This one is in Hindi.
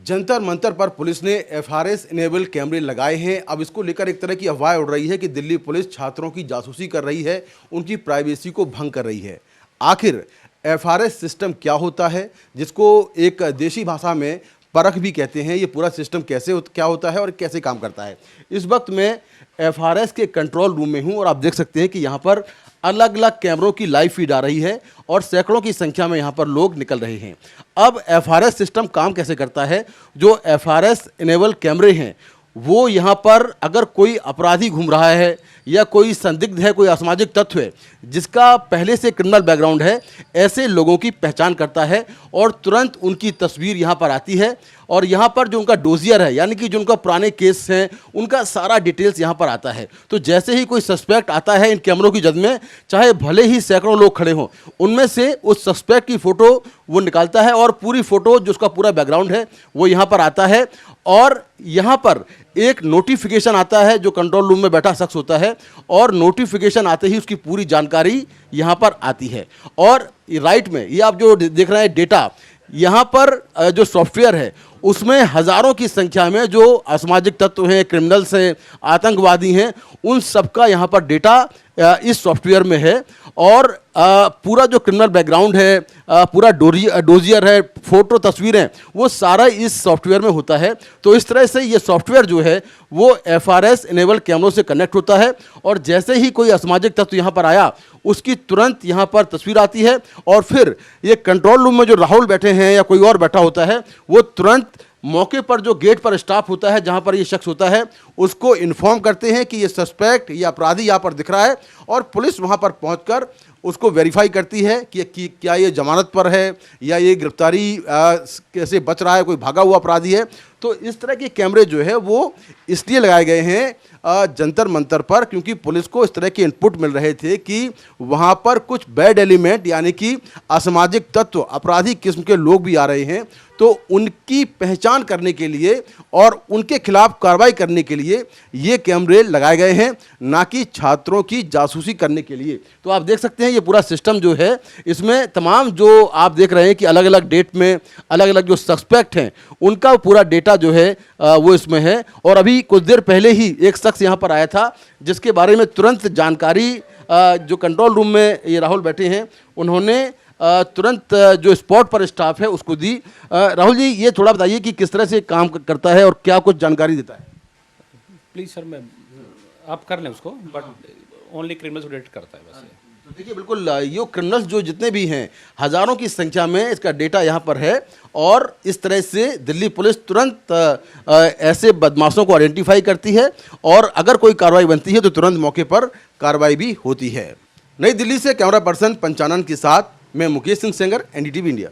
जंतर मंतर पर पुलिस ने एफआरएस इनेबल कैमरे लगाए हैं। अब इसको लेकर एक तरह की अफवाह उड़ रही है कि दिल्ली पुलिस छात्रों की जासूसी कर रही है, उनकी प्राइवेसी को भंग कर रही है। आखिर एफआरएस सिस्टम क्या होता है, जिसको एक देशी भाषा में परख भी कहते हैं, ये पूरा सिस्टम क्या होता है और कैसे काम करता है। इस वक्त मैं एफआरएस के कंट्रोल रूम में हूं और आप देख सकते हैं कि यहाँ पर अलग अलग कैमरों की लाइव फीड आ रही है और सैकड़ों की संख्या में यहाँ पर लोग निकल रहे हैं। अब एफआरएस सिस्टम काम कैसे करता है? जो एफआरएस इनेबल कैमरे हैं वो यहाँ पर अगर कोई अपराधी घूम रहा है या कोई संदिग्ध है, कोई असामाजिक तत्व है जिसका पहले से क्रिमिनल बैकग्राउंड है, ऐसे लोगों की पहचान करता है और तुरंत उनकी तस्वीर यहाँ पर आती है और यहाँ पर जो उनका डोजियर है, यानी कि जो उनका पुराने केस हैं, उनका सारा डिटेल्स यहाँ पर आता है। तो जैसे ही कोई सस्पेक्ट आता है इन कैमरों की जद में, चाहे भले ही सैकड़ों लोग खड़े हों, उनमें से उस सस्पेक्ट की फ़ोटो वो निकालता है और पूरी फ़ोटो जो उसका पूरा बैकग्राउंड है वो यहाँ पर आता है और यहाँ पर एक नोटिफिकेशन आता है जो कंट्रोल रूम में बैठा शख्स होता है और नोटिफिकेशन आते ही उसकी पूरी जानकारी यहाँ पर आती है। और राइट में ये आप जो देख रहे हैं डेटा, यहाँ पर जो सॉफ्टवेयर है उसमें हज़ारों की संख्या में जो असामाजिक तत्व हैं, क्रिमिनल्स हैं, आतंकवादी हैं, उन सबका यहाँ पर डेटा इस सॉफ्टवेयर में है और पूरा जो क्रिमिनल बैकग्राउंड है, पूरा डोजियर है, फ़ोटो तस्वीरें, वो सारा इस सॉफ्टवेयर में होता है। तो इस तरह से ये सॉफ्टवेयर जो है वो एफआरएस इनेबल कैमरों से कनेक्ट होता है और जैसे ही कोई असामाजिक तत्व यहाँ पर आया उसकी तुरंत यहाँ पर तस्वीर आती है और फिर ये कंट्रोल रूम में जो राहुल बैठे हैं या कोई और बैठा होता है वो तुरंत मौके पर जो गेट पर स्टाफ होता है जहां पर ये शख्स होता है उसको इन्फॉर्म करते हैं कि ये सस्पेक्ट या अपराधी यहाँ पर दिख रहा है और पुलिस वहां पर पहुंचकर उसको वेरीफाई करती है कि क्या ये जमानत पर है या ये गिरफ्तारी कैसे बच रहा है, कोई भागा हुआ अपराधी है। तो इस तरह के कैमरे जो है वो इसलिए लगाए गए हैं जंतर मंतर पर क्योंकि पुलिस को इस तरह के इनपुट मिल रहे थे कि वहाँ पर कुछ बैड एलिमेंट यानी कि असामाजिक तत्व, अपराधी किस्म के लोग भी आ रहे हैं। तो उनकी पहचान करने के लिए और उनके खिलाफ कार्रवाई करने के लिए ये कैमरे लगाए गए हैं, ना कि छात्रों की जासूसी करने के लिए। तो आप देख सकते हैं ये पूरा सिस्टम जो है इसमें तमाम जो आप देख रहे हैं कि अलग अलग डेट में अलग अलग जो सस्पेक्ट हैं उनका पूरा डेटा जो है वो इसमें है। और अभी कुछ देर पहले ही एक शख्स यहाँ पर आया था जिसके बारे में तुरंत जानकारी जो कंट्रोल रूम में ये राहुल बैठे हैं उन्होंने तुरंत जो स्पॉट पर स्टाफ है उसको दी। राहुल जी, ये थोड़ा बताइए कि किस तरह से काम करता है और क्या कुछ जानकारी देता है। प्लीज़ सर, मैं आप कर लें उसको, बट ओनली क्रिमिनल्स को डिटेक्ट करता है बस। तो देखिए बिल्कुल ये क्रिमिनल्स जो जितने भी हैं हज़ारों की संख्या में इसका डेटा यहाँ पर है और इस तरह से दिल्ली पुलिस तुरंत ऐसे बदमाशों को आइडेंटिफाई करती है और अगर कोई कार्रवाई बनती है तो तुरंत मौके पर कार्रवाई भी होती है। नई दिल्ली से कैमरा पर्सन पंचानन के साथ मैं मुकेश सिंह सेंगर, एनडीटीवी इंडिया।